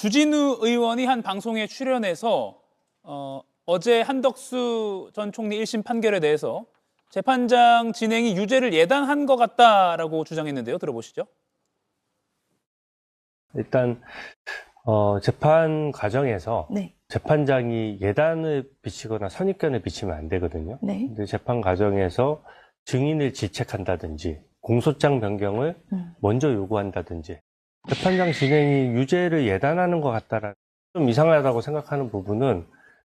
주진우 의원이 한 방송에 출연해서 어제 한덕수 전 총리 1심 판결에 대해서 재판장 진행이 유죄를 예단한 것 같다라고 주장했는데요. 들어보시죠. 일단 재판 과정에서 네. 재판장이 예단을 비치거나 선입견을 비치면 안 되거든요. 네. 근데 재판 과정에서 증인을 질책한다든지 공소장 변경을 먼저 요구한다든지 재판장 진행이 유죄를 예단하는 것 같다라는 좀 이상하다고 생각하는 부분은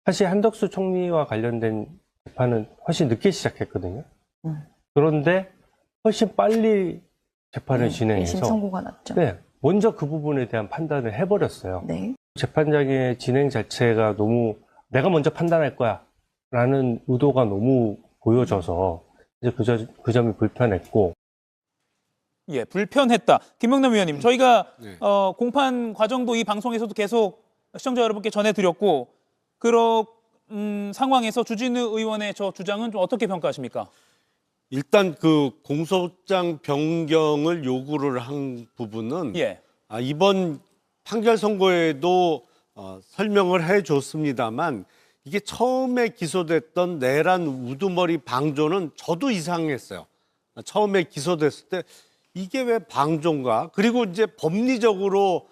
사실 한덕수 총리와 관련된 재판은 훨씬 늦게 시작했거든요. 그런데 훨씬 빨리 재판을 진행해서 1심 선고가 났죠. 네, 먼저 그 부분에 대한 판단을 해버렸어요. 네. 재판장의 진행 자체가 너무 내가 먼저 판단할 거야 라는 의도가 너무 보여져서 이제 그 점이 불편했고. 예, 불편했다. 김명남 위원님, 저희가 공판 과정도 이 방송에서도 계속 시청자 여러분께 전해드렸고 그런 상황에서 주진우 의원의 저 주장은 좀 어떻게 평가하십니까? 일단 그 공소장 변경을 요구를 한 부분은 이번 판결 선고에도 설명을 해줬습니다만 이게 처음에 기소됐던 내란 우두머리 방조는 저도 이상했어요. 처음에 기소됐을 때 이게 왜 방조인가? 그리고 이제 법리적으로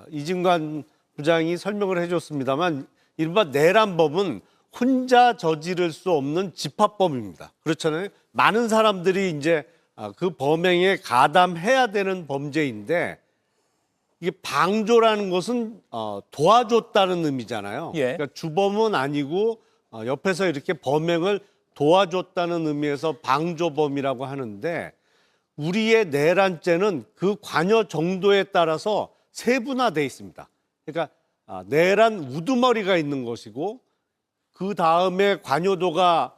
이진관 부장이 설명을 해줬습니다만 이른바 내란범은 혼자 저지를 수 없는 집합범입니다. 그렇잖아요. 많은 사람들이 이제 그 범행에 가담해야 되는 범죄인데 이게 방조라는 것은 도와줬다는 의미잖아요. 그러니까 주범은 아니고 옆에서 이렇게 범행을 도와줬다는 의미에서 방조범이라고 하는데 우리의 내란죄는 그 관여 정도에 따라서 세분화되어 있습니다. 그러니까 내란 우두머리가 있는 것이고 그 다음에 관여도가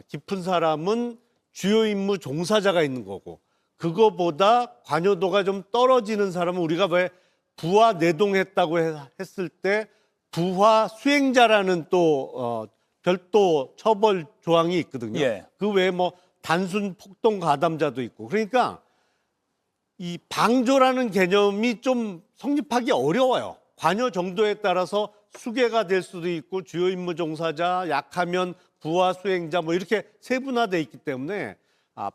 깊은 사람은 주요 임무 종사자가 있는 거고 그거보다 관여도가 좀 떨어지는 사람은 우리가 왜 부하 내동했다고 했을 때 부하 수행자라는 또 별도 처벌 조항이 있거든요. 그 외에 뭐 단순 폭동 가담자도 있고 그러니까 이 방조라는 개념이 좀 성립하기 어려워요. 관여 정도에 따라서 수괴가 될 수도 있고 주요 임무 종사자, 약하면 부하 수행자 뭐 이렇게 세분화돼 있기 때문에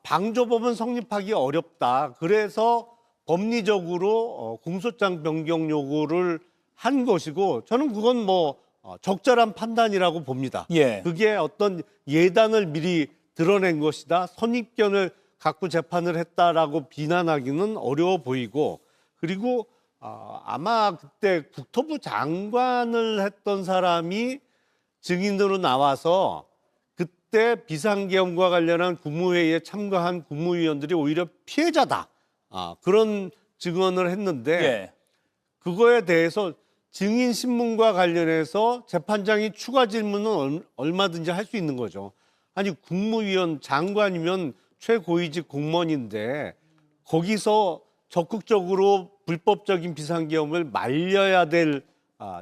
방조법은 성립하기 어렵다. 그래서 법리적으로 공소장 변경 요구를 한 것이고 저는 그건 뭐 적절한 판단이라고 봅니다. 그게 어떤 예단을 미리 드러낸 것이다. 선입견을 갖고 재판을 했다라고 비난하기는 어려워 보이고 그리고 아마 그때 국토부 장관을 했던 사람이 증인으로 나와서 그때 비상계엄과 관련한 국무회의에 참가한 국무위원들이 오히려 피해자다. 그런 증언을 했는데 그거에 대해서 증인 신문과 관련해서 재판장이 추가 질문은 얼마든지 할 수 있는 거죠. 아니 국무위원 장관이면 최고위직 공무원인데 거기서 적극적으로 불법적인 비상계엄을 말려야 될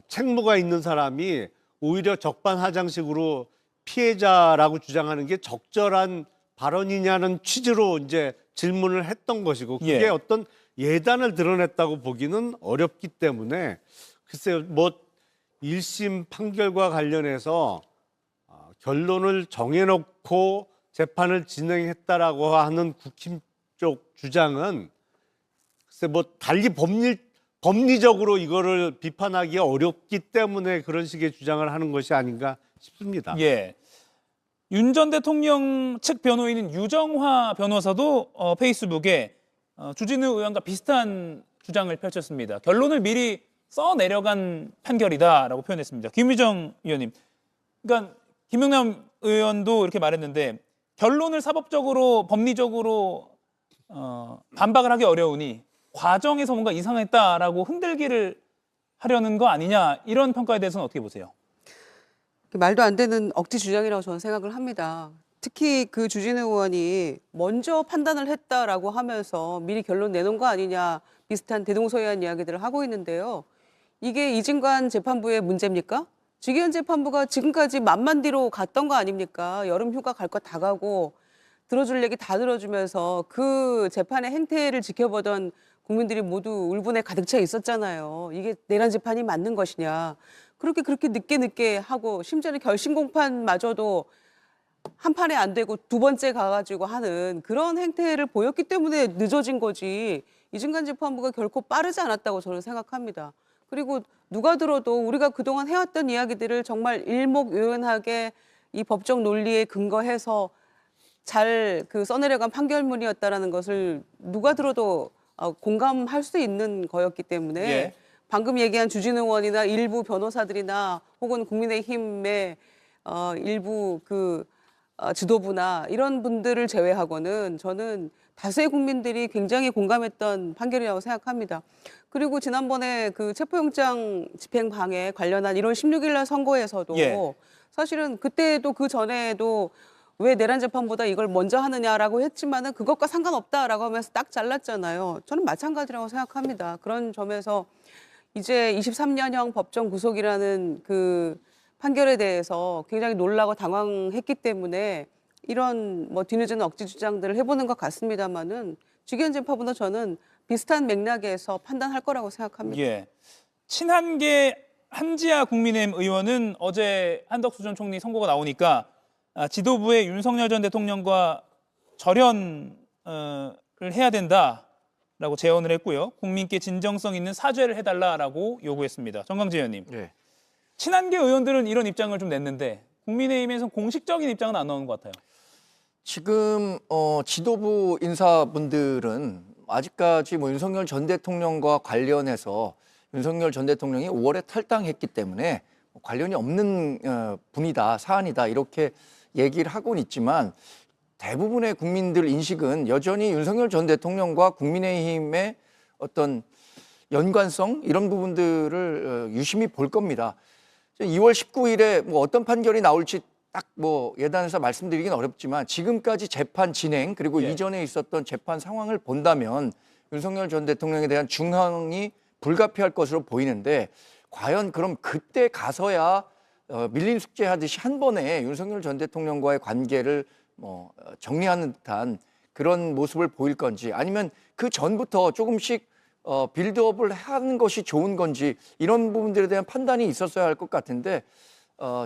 책무가 있는 사람이 오히려 적반하장식으로 피해자라고 주장하는 게 적절한 발언이냐는 취지로 이제 질문을 했던 것이고 그게 어떤 예단을 드러냈다고 보기는 어렵기 때문에 글쎄요, 뭐 1심 판결과 관련해서 결론을 정해놓고 재판을 진행했다라고 하는 국힘 쪽 주장은 글쎄 뭐 달리 법리적으로 이거를 비판하기 어렵기 때문에 그런 식의 주장을 하는 것이 아닌가 싶습니다. 윤 전 대통령 측 변호인인 유정화 변호사도 페이스북에 주진우 의원과 비슷한 주장을 펼쳤습니다. 결론을 미리 써내려간 판결이다라고 표현했습니다. 김유정 의원님, 그러니까 김영남 의원도 이렇게 말했는데 결론을 사법적으로 법리적으로 반박을 하기 어려우니 과정에서 뭔가 이상했다라고 흔들기를 하려는 거 아니냐 이런 평가에 대해서는 어떻게 보세요? 말도 안 되는 억지 주장이라고 저는 생각을 합니다. 특히 그 주진우 의원이 먼저 판단을 했다라고 하면서 미리 결론 내놓은 거 아니냐 비슷한 대동소이한 이야기들을 하고 있는데요. 이게 이진관 재판부의 문제입니까? 지기현 재판부가 지금까지 만만디로 갔던 거 아닙니까? 여름 휴가 갈 거 다 가고 들어줄 얘기 다 들어주면서 그 재판의 행태를 지켜보던 국민들이 모두 울분에 가득 차 있었잖아요. 이게 내란 재판이 맞는 것이냐. 그렇게 늦게 하고 심지어는 결심 공판마저도 한 판에 안 되고 두 번째 가가지고 하는 그런 행태를 보였기 때문에 늦어진 거지. 이중간 재판부가 결코 빠르지 않았다고 저는 생각합니다. 그리고 누가 들어도 우리가 그동안 해왔던 이야기들을 정말 일목요연하게 이 법적 논리에 근거해서 잘 그 써내려간 판결문이었다라는 것을 누가 들어도 공감할 수 있는 거였기 때문에 예. 방금 얘기한 주진우 의원이나 일부 변호사들이나 혹은 국민의힘의 일부 그 지도부나 이런 분들을 제외하고는 저는 다수의 국민들이 굉장히 공감했던 판결이라고 생각합니다. 그리고 지난번에 그 체포영장 집행 방해 관련한 1월 16일 날 선고에서도 예. 사실은 그때도 그 전에도 왜 내란 재판보다 이걸 먼저 하느냐라고 했지만은 그것과 상관없다라고 하면서 딱 잘랐잖아요. 저는 마찬가지라고 생각합니다. 그런 점에서 이제 23년형 법정 구속이라는 그 판결에 대해서 굉장히 놀라고 당황했기 때문에 이런 뭐 뒤늦은 억지 주장들을 해보는 것 같습니다만은 주기현 재판부는 저는 비슷한 맥락에서 판단할 거라고 생각합니다. 예. 친한계 한지아 국민의힘 의원은 어제 한덕수 전 총리 선고가 나오니까 지도부의 윤석열 전 대통령과 절연을 해야 된다라고 제언을 했고요. 국민께 진정성 있는 사죄를 해달라라고 요구했습니다. 정강재 의원님. 네. 친한계 의원들은 이런 입장을 좀 냈는데 국민의힘에서 공식적인 입장은 안 나오는 것 같아요. 지금 지도부 인사분들은 아직까지 뭐 윤석열 전 대통령과 관련해서 윤석열 전 대통령이 5월에 탈당했기 때문에 관련이 없는 분이다, 사안이다 이렇게 얘기를 하고는 있지만 대부분의 국민들 인식은 여전히 윤석열 전 대통령과 국민의힘의 어떤 연관성 이런 부분들을 유심히 볼 겁니다. 2월 19일에 뭐 어떤 판결이 나올지 딱 뭐 예단해서 말씀드리긴 어렵지만 지금까지 재판 진행 그리고 예. 이전에 있었던 재판 상황을 본다면 윤석열 전 대통령에 대한 중형이 불가피할 것으로 보이는데 과연 그럼 그때 가서야 밀린 숙제하듯이 한 번에 윤석열 전 대통령과의 관계를 뭐 정리하는 듯한 그런 모습을 보일 건지 아니면 그 전부터 조금씩 빌드업을 하는 것이 좋은 건지 이런 부분들에 대한 판단이 있었어야 할 것 같은데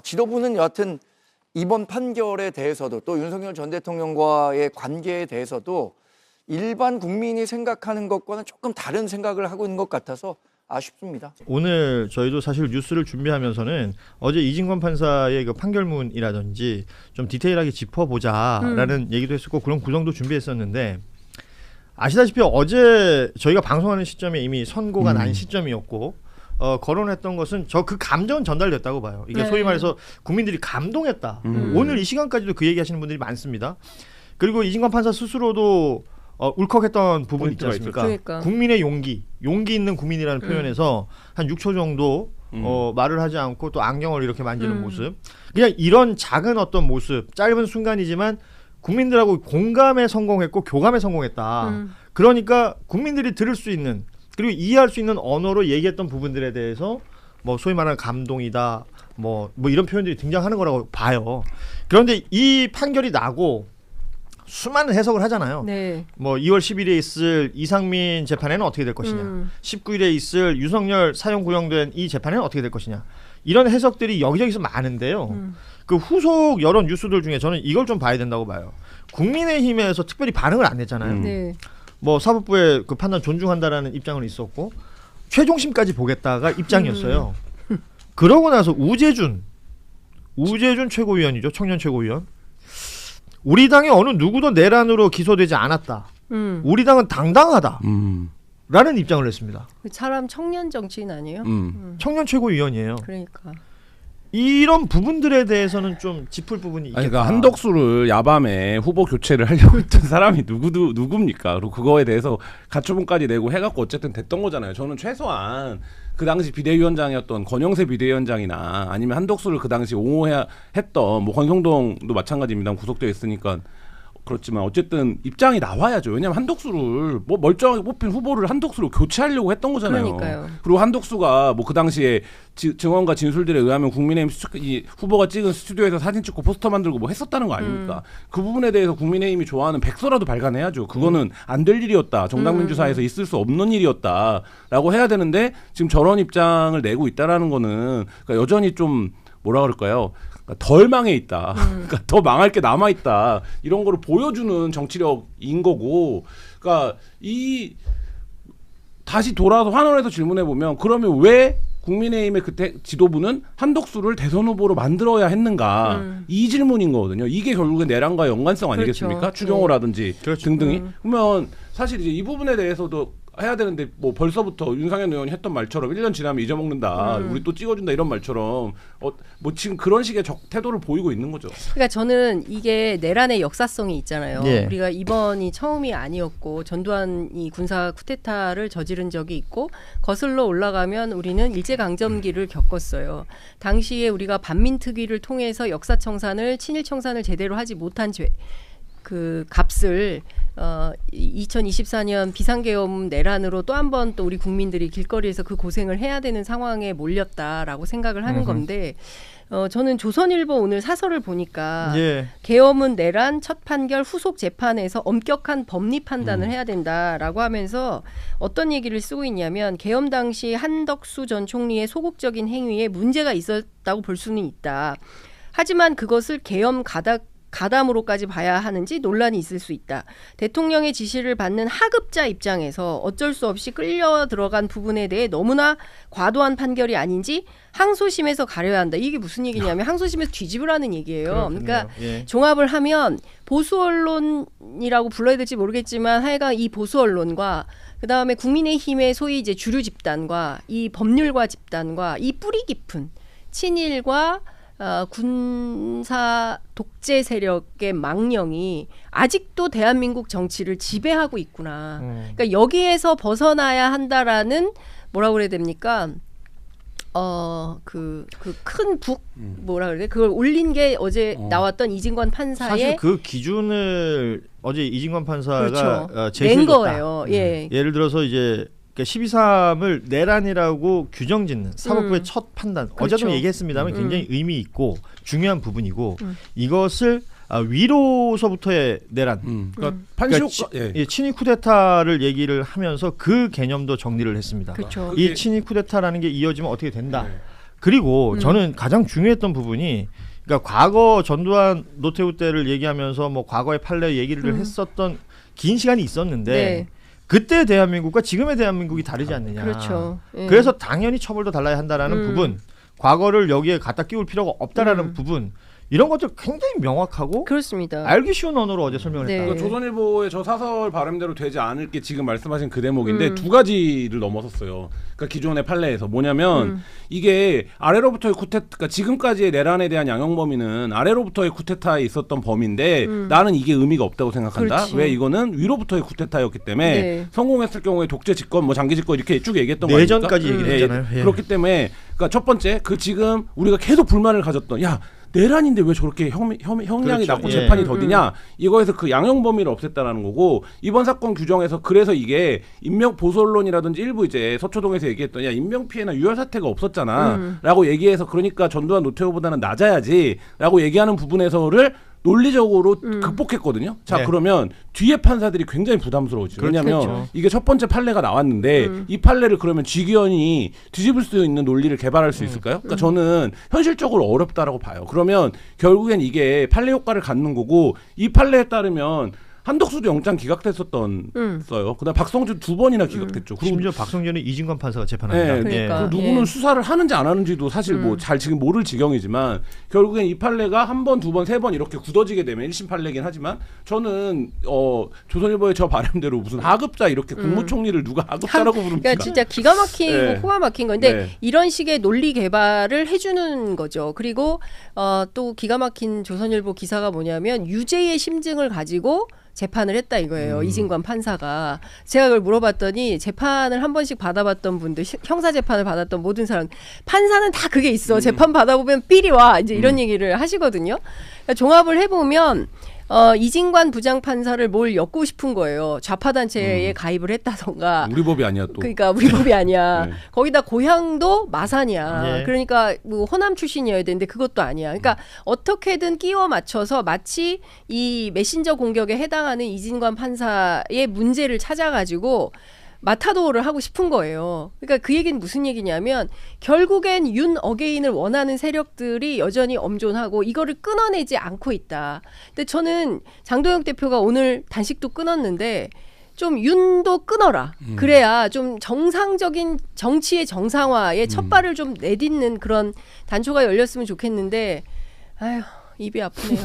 지도부는 여하튼 이번 판결에 대해서도 또 윤석열 전 대통령과의 관계에 대해서도 일반 국민이 생각하는 것과는 조금 다른 생각을 하고 있는 것 같아서 아쉽습니다. 오늘 저희도 사실 뉴스를 준비하면서는 어제 이진권 판사의 그 판결문이라든지 좀 디테일하게 짚어보자라는 얘기도 했었고 그런 구성도 준비했었는데 아시다시피 어제 저희가 방송하는 시점에 이미 선고가 난 시점이었고 거론했던 것은 저 그 감정은 전달됐다고 봐요. 이게 소위 말해서 국민들이 감동했다. 오늘 이 시간까지도 그 얘기하시는 분들이 많습니다. 그리고 이진권 판사 스스로도 울컥했던 부분이 있지 않습니까? 그러니까. 국민의 용기 있는 국민이라는 표현에서 한 6초 정도 말을 하지 않고 또 안경을 이렇게 만지는 모습. 그냥 이런 작은 어떤 모습, 짧은 순간이지만 국민들하고 공감에 성공했고 교감에 성공했다. 그러니까 국민들이 들을 수 있는 그리고 이해할 수 있는 언어로 얘기했던 부분들에 대해서 뭐 소위 말하는 감동이다, 뭐 이런 표현들이 등장하는 거라고 봐요. 그런데 이 판결이 나고 수많은 해석을 하잖아요. 네. 뭐 2월 10일에 있을 이상민 재판에는 어떻게 될 것이냐, 19일에 있을 윤석열 사형 구형된 이 재판에는 어떻게 될 것이냐, 이런 해석들이 여기저기서 많은데요. 그 후속 여러 뉴스들 중에 저는 이걸 좀 봐야 된다고 봐요. 국민의힘에서 특별히 반응을 안 냈잖아요. 네. 뭐 사법부의 그 판단 존중한다라는 입장은 있었고 최종심까지 보겠다가 입장이었어요. 그러고 나서 우재준 최고위원이죠. 청년 최고위원. 우리 당의 어느 누구도 내란으로 기소되지 않았다. 우리 당은 당당하다. 라는 입장을 냈습니다. 그 사람 청년 정치인 아니에요? 청년 최고위원이에요. 그러니까. 이런 부분들에 대해서는 좀 짚을 부분이 있겠다. 그러니까 한덕수를 야밤에 후보 교체를 하려고 했던 사람이 누굽니까? 그리고 그거에 대해서 가처분까지 내고 해갖고 어쨌든 됐던 거잖아요. 저는 최소한 그 당시 비대위원장이었던 권영세 비대위원장이나 아니면 한덕수를 그 당시 옹호해야 했던 뭐 권성동도 마찬가지입니다. 구속되어 있으니까 그렇지만 어쨌든 입장이 나와야죠. 왜냐하면 한덕수를 뭐 멀쩡하게 뽑힌 후보를 한덕수로 교체하려고 했던 거잖아요. 그러니까요. 그리고 한덕수가 뭐 그 당시에 증언과 진술들에 의하면 국민의힘 이 후보가 찍은 스튜디오에서 사진 찍고 포스터 만들고 뭐 했었다는 거 아닙니까? 그 부분에 대해서 국민의힘이 좋아하는 백서라도 발간해야죠. 그거는 안 될 일이었다. 정당민주사에서 있을 수 없는 일이었다라고 해야 되는데 지금 저런 입장을 내고 있다라는 거는 그러니까 여전히 좀 뭐라 그럴까요? 그러니까 덜 망해 있다. 그러니까 더 망할 게 남아 있다. 이런 거를 보여주는 정치력인 거고. 그러니까 이 다시 돌아서 환원해서 질문해 보면 그러면 왜 국민의힘의 그때 지도부는 한덕수를 대선 후보로 만들어야 했는가 이 질문인 거거든요. 이게 결국엔 내란과 연관성 아니겠습니까? 그렇죠. 추경호라든지 그렇죠. 등등이. 그러면 사실 이제 이 부분에 대해서도 해야 되는데 뭐 벌써부터 윤상현 의원이 했던 말처럼 1년 지나면 잊어먹는다. 우리 또 찍어준다 이런 말처럼 뭐 지금 그런 식의 태도를 보이고 있는 거죠. 그러니까 저는 이게 내란의 역사성이 있잖아요. 예. 우리가 이번이 처음이 아니었고 전두환이 군사 쿠데타를 저지른 적이 있고 거슬러 올라가면 우리는 일제강점기를 겪었어요. 당시에 우리가 반민특위를 통해서 역사청산을 친일청산을 제대로 하지 못한 그 값을 2024년 비상계엄 내란으로 또 한 번 또 우리 국민들이 길거리에서 그 고생을 해야 되는 상황에 몰렸다라고 생각을 하는 건데 저는 조선일보 오늘 사설을 보니까 예. 계엄은 내란 첫 판결 후속 재판에서 엄격한 법리 판단을 해야 된다라고 하면서 어떤 얘기를 쓰고 있냐면 계엄 당시 한덕수 전 총리의 소극적인 행위에 문제가 있었다고 볼 수는 있다. 하지만 그것을 계엄 가담으로까지 봐야 하는지 논란이 있을 수 있다. 대통령의 지시를 받는 하급자 입장에서 어쩔 수 없이 끌려 들어간 부분에 대해 너무나 과도한 판결이 아닌지 항소심에서 가려야 한다. 이게 무슨 얘기냐면 항소심에서 뒤집으라는 얘기예요. 그러니까 예. 종합을 하면 보수 언론이라고 불러야 될지 모르겠지만 하여간 이 보수 언론과 그다음에 국민의힘의 소위 이제 주류 집단과 이 법률가 집단과 이 뿌리 깊은 친일과 군사 독재 세력의 망령이 아직도 대한민국 정치를 지배하고 있구나. 그러니까 여기에서 벗어나야 한다라는 뭐라고 그래야 됩니까? 그 큰 뭐라 그래? 그걸 올린 게 어제 나왔던 이진관 판사의 사실 그 기준을 어제 이진관 판사가 그렇죠. 제시해줬다. 낸 거예요. 예. 예를 들어서 이제 12.3을 내란이라고 규정짓는 사법부의 첫 판단. 그렇죠. 어제도 얘기했습니다만 굉장히 의미 있고 중요한 부분이고 이것을 위로서부터의 내란. 그러니까 그러니까 예. 친위 쿠데타를 얘기를 하면서 그 개념도 정리를 했습니다. 그렇죠. 이 친위 쿠데타라는 게 이어지면 어떻게 된다. 그리고 저는 가장 중요했던 부분이 그러니까 과거 전두환 노태우 때를 얘기하면서 뭐 과거의 판례 얘기를 했었던 긴 시간이 있었는데 네. 그때 대한민국과 지금의 대한민국이 다르지 않느냐. 그렇죠. 예. 그래서 당연히 처벌도 달라야 한다라는 부분, 과거를 여기에 갖다 끼울 필요가 없다라는 부분, 이런 것들 굉장히 명확하고 그렇습니다. 알기 쉬운 언어로 어제 설명을 네. 했다. 그러니까 조선일보의 저 사설 발음대로 되지 않을 게 지금 말씀하신 그 대목인데 두 가지를 넘어섰어요. 그러니까 기존의 판례에서 뭐냐면 이게 아래로부터의 쿠데타, 그러니까 지금까지의 내란에 대한 양형 범위는 아래로부터의 쿠데타에 있었던 범위인데 나는 이게 의미가 없다고 생각한다. 그렇지. 왜 이거는 위로부터의 쿠데타였기 때문에 네. 성공했을 경우에 독재 집권, 뭐 장기 집권 이렇게 쭉 얘기했던 거 아닙니까? 내전까지 얘기를 했잖아요. 예. 그렇기 때문에 그러니까 첫 번째 그 지금 우리가 계속 불만을 가졌던 내란인데 왜 저렇게 형량이 그렇죠. 낮고 예. 재판이 더디냐 이거에서 그 양형 범위를 없앴다라는 거고 이번 사건 규정에서 그래서 이게 인명 보수 언론이라든지 일부 이제 서초동에서 얘기했던 인명 피해나 유혈 사태가 없었잖아라고 얘기해서 그러니까 전두환 노태우보다는 낮아야지라고 얘기하는 부분에서를 논리적으로 극복했거든요. 자 네. 그러면 뒤에 판사들이 굉장히 부담스러워지죠. 왜냐하면 그렇죠. 이게 첫 번째 판례가 나왔는데 이 판례를 그러면 직위원이 뒤집을 수 있는 논리를 개발할 수 있을까요? 그러니까 저는 현실적으로 어렵다라고 봐요. 그러면 결국엔 이게 판례 효과를 갖는 거고 이 판례에 따르면 한덕수도 영장 기각됐었던 써요. 그다음 박성준 2번이나 기각됐죠. 그리고 심지어 박성준은 이진관 판사가 재판합니다. 네, 그러니까. 그리고 누구는 예. 수사를 하는지 안 하는지도 사실 뭐 잘 지금 모를 지경이지만 결국엔 이 판례가 한 번, 두 번, 세 번 이렇게 굳어지게 되면 1심 판례긴 하지만 저는 조선일보의 저 발음대로 무슨 하급자 이렇게 국무총리를 누가 하급자라고 부릅니까? 그러니까 진짜 기가 막히고 네. 코가 막힌 건데 네. 이런 식의 논리 개발을 해주는 거죠. 그리고 또 기가 막힌 조선일보 기사가 뭐냐면 유죄의 심증을 가지고 재판을 했다 이거예요. 이진관 판사가. 제가 그걸 물어봤더니 재판을 한 번씩 받아봤던 분들, 형사 재판을 받았던 모든 사람, 판사는 다 그게 있어. 재판 받아보면 삘이 와. 이제 이런 얘기를 하시거든요. 그러니까 종합을 해보면 이진관 부장판사를 뭘 엮고 싶은 거예요. 좌파 단체에 가입을 했다던가. 우리 법이 아니야 또. 그러니까 우리 법이 아니야. 네. 거기다 고향도 마산이야. 예. 그러니까 뭐 호남 출신이어야 되는데 그것도 아니야. 그러니까 어떻게든 끼워 맞춰서 마치 이 메신저 공격에 해당하는 이진관 판사의 문제를 찾아가지고 마타도를 하고 싶은 거예요. 그러니까 그 얘기는 무슨 얘기냐면 결국엔 윤 어게인을 원하는 세력들이 여전히 엄존하고 이거를 끊어내지 않고 있다. 근데 저는 장도영 대표가 오늘 단식도 끊었는데 좀 윤도 끊어라. 그래야 좀 정상적인 정치의 정상화의 첫 발을 좀 내딛는 그런 단초가 열렸으면 좋겠는데 아휴 입이 아프네요.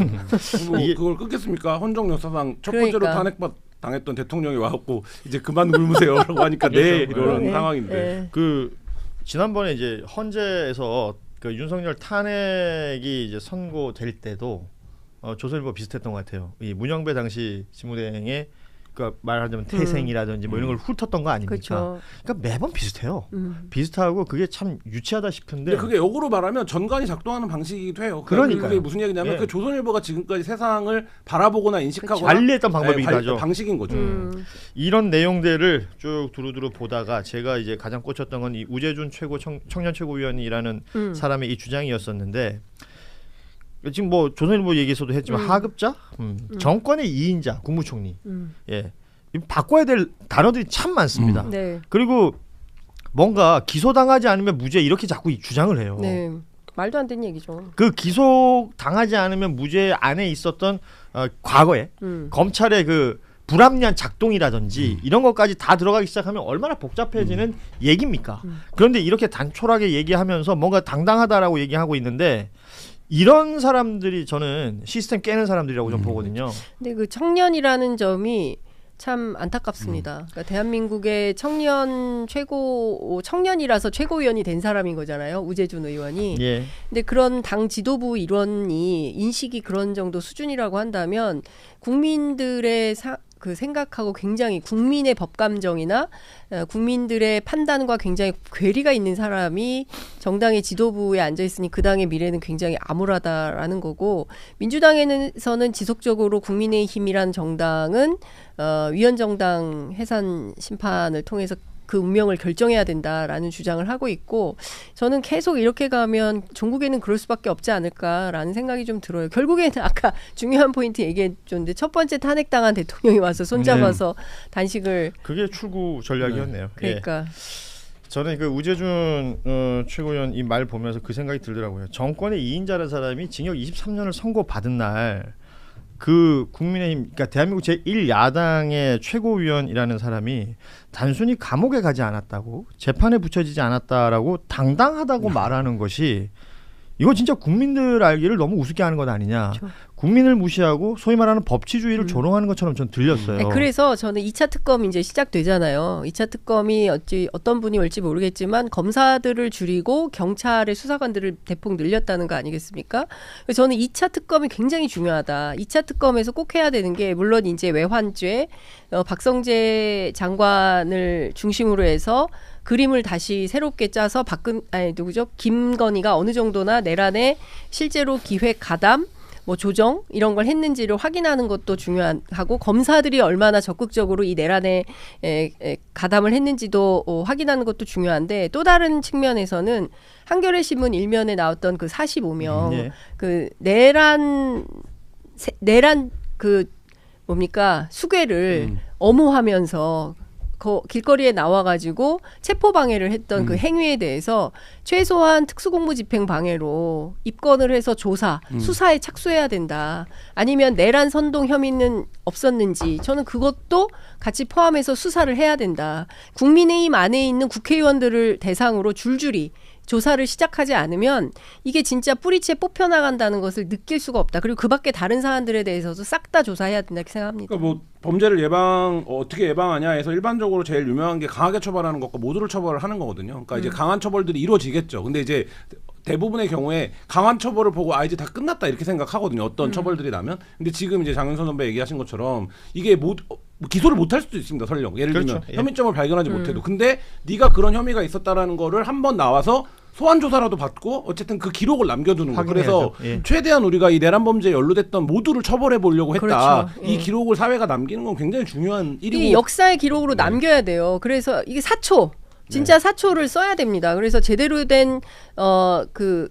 뭐 그걸 끊겠습니까? 헌정 역사상 첫 번째로 그러니까. 탄핵당했던 대통령이 와갖고 이제 그만 굶으세요라고 하니까 네 이런 네. 상황인데. 네. 그 지난번에 이제 헌재에서 그 윤석열 탄핵이 이제 선고될 때도 조선일보 비슷했던 것 같아요. 이 문영배 당시 직무대행의 그 말하자면 태생이라든지 뭐 이런 걸 훑었던 거 아닙니까? 그렇죠. 그러니까 매번 비슷해요. 비슷하고 그게 참 유치하다 싶은데. 근데 그게 역으로 말하면 전관이 작동하는 방식이기도 해요. 그러니까요. 그게 무슨 얘기냐면 예. 그 조선일보가 지금까지 세상을 바라보거나 인식하거나 관리했던 방법이기도 하죠. 방식인 거죠. 이런 내용들을 쭉 두루두루 보다가 제가 이제 가장 꽂혔던 건 이 우재준 청년 최고위원이라는 사람의 이 주장이었었는데 지금 뭐 조선일보 얘기에서도 했지만 하급자, 정권의 2인자, 국무총리, 예, 바꿔야 될 단어들이 참 많습니다. 네. 그리고 뭔가 기소당하지 않으면 무죄 이렇게 자꾸 주장을 해요. 네. 말도 안 되는 얘기죠. 그 기소당하지 않으면 무죄 안에 있었던 과거에 검찰의 그 불합리한 작동이라든지 이런 것까지 다 들어가기 시작하면 얼마나 복잡해지는 얘기입니까? 그런데 이렇게 단촐하게 얘기하면서 뭔가 당당하다라고 얘기하고 있는데 이런 사람들이 저는 시스템 깨는 사람들이라고 좀 보거든요. 근데 그 청년이라는 점이 참 안타깝습니다. 그러니까 대한민국의 청년이라서 최고위원이 된 사람인 거잖아요. 우재준 의원이. 예. 근데 그런 당 지도부 일원이 인식이 그런 정도 수준이라고 한다면 국민들의 그 생각하고 굉장히 국민의 법감정이나 국민들의 판단과 굉장히 괴리가 있는 사람이 정당의 지도부에 앉아 있으니 그 당의 미래는 굉장히 암울하다라는 거고 민주당에서는 지속적으로 국민의힘이란 정당은 위헌정당 해산 심판을 통해서 그 운명을 결정해야 된다라는 주장을 하고 있고 저는 계속 이렇게 가면 종국에는 그럴 수밖에 없지 않을까라는 생각이 좀 들어요. 결국에는 아까 중요한 포인트 얘기해 줬는데 첫 번째 탄핵당한 대통령이 와서 손잡아서 단식을 그게 출구 전략이었네요. 그러니까 예. 저는 그 우재준 최고위원 이 말 보면서 그 생각이 들더라고요. 정권의 2인자라는 사람이 징역 23년을 선고받은 날 그 국민의힘, 그러니까 대한민국 제1야당의 최고위원이라는 사람이 단순히 감옥에 가지 않았다고 재판에 붙여지지 않았다라고 당당하다고 말하는 것이 이거 진짜 국민들 알기를 너무 우습게 하는 것 아니냐. 그렇죠. 국민을 무시하고 소위 말하는 법치주의를 조롱하는 것처럼 전 들렸어요. 네, 그래서 저는 2차 특검 이제 시작되잖아요. 2차 특검이 어떤 분이 올지 모르겠지만 검사들을 줄이고 경찰의 수사관들을 대폭 늘렸다는 거 아니겠습니까? 그래서 저는 2차 특검이 굉장히 중요하다. 2차 특검에서 꼭 해야 되는 게 물론 이제 외환죄, 박성재 장관을 중심으로 해서 그림을 다시 새롭게 짜서 김건희가 어느 정도나 내란에 실제로 기획 가담 뭐 조정 이런 걸 했는지를 확인하는 것도 중요하고 검사들이 얼마나 적극적으로 이 내란에 가담을 했는지도 확인하는 것도 중요한데 또 다른 측면에서는 한겨레 신문 일면에 나왔던 그 45명 예. 그 내란 그 뭡니까 수괴를 엄호하면서 길거리에 나와가지고 체포 방해를 했던 그 행위에 대해서 최소한 특수공무집행 방해로 입건을 해서 수사에 착수해야 된다. 아니면 내란 선동 혐의는 없었는지 저는 그것도 같이 포함해서 수사를 해야 된다. 국민의힘 안에 있는 국회의원들을 대상으로 줄줄이 조사를 시작하지 않으면 이게 진짜 뿌리채 뽑혀나간다는 것을 느낄 수가 없다. 그리고 그 밖에 다른 사안들에 대해서도 싹 다 조사해야 된다 이렇게 생각합니다. 그러니까 뭐 범죄를 어떻게 예방하냐 해서 일반적으로 제일 유명한 게 강하게 처벌하는 것과 모두를 처벌을 하는 거거든요. 그러니까 이제 강한 처벌들이 이루어지겠죠. 근데 이제 대부분의 경우에 강한 처벌을 보고 이제 다 끝났다 이렇게 생각하거든요. 어떤 처벌들이 나면. 근데 지금 이제 장윤선 선배 얘기하신 것처럼 이게 기소를 못할 수도 있습니다. 설령 예를 들면 그렇죠. 예. 혐의점을 발견하지 못해도. 근데 네가 그런 혐의가 있었다라는 거를 한번 나와서 소환 조사라도 받고 어쨌든 그 기록을 남겨두는 거. 그래서 확인해야죠. 예. 최대한 우리가 이 내란 범죄에 연루됐던 모두를 처벌해 보려고 했다. 그렇죠. 이 예. 기록을 사회가 남기는 건 굉장히 중요한 일이고. 이 역사의 기록으로 남겨야 돼요. 그래서 이게 사초, 진짜 사초를 써야 됩니다. 그래서 제대로 된 그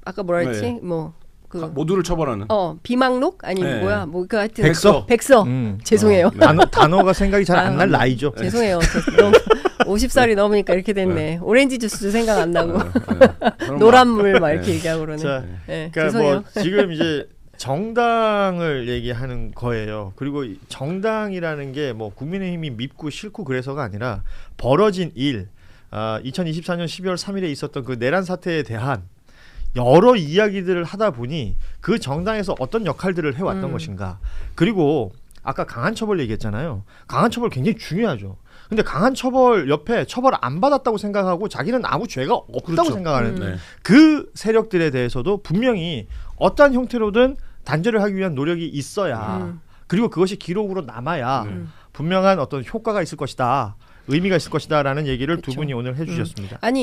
아까 뭐라 했지? 네. 뭐 그 모두를 처벌하는. 비망록 아니면 네. 뭐야? 뭐 그 하여튼 백서. 백서. 죄송해요. 단어가 생각이 잘 안 날 아, 나이죠. 죄송해요. 너무 50살이 넘으니까 이렇게 됐네. 오렌지 주스도 생각 안 나고 노란 물 막 이렇게 얘기하고 그러네. 자, 네, 그러니까 죄송해요. 뭐 지금 이제 정당을 얘기하는 거예요. 그리고 이 정당이라는 게 뭐 국민의힘이 밉고 싫고 그래서가 아니라 벌어진 일, 2024년 12월 3일에 있었던 그 내란 사태에 대한 여러 이야기들을 하다 보니 그 정당에서 어떤 역할들을 해왔던 것인가. 그리고 아까 강한 처벌 얘기했잖아요. 강한 처벌 굉장히 중요하죠. 근데 강한 처벌 옆에 처벌 안 받았다고 생각하고 자기는 아무 죄가 없다고 그렇죠. 생각하는 네. 그 세력들에 대해서도 분명히 어떠한 형태로든 단죄를 하기 위한 노력이 있어야 그리고 그것이 기록으로 남아야 분명한 어떤 효과가 있을 것이다. 의미가 있을 것이다라는 얘기를 두 분이 오늘 해주셨습니다. 아니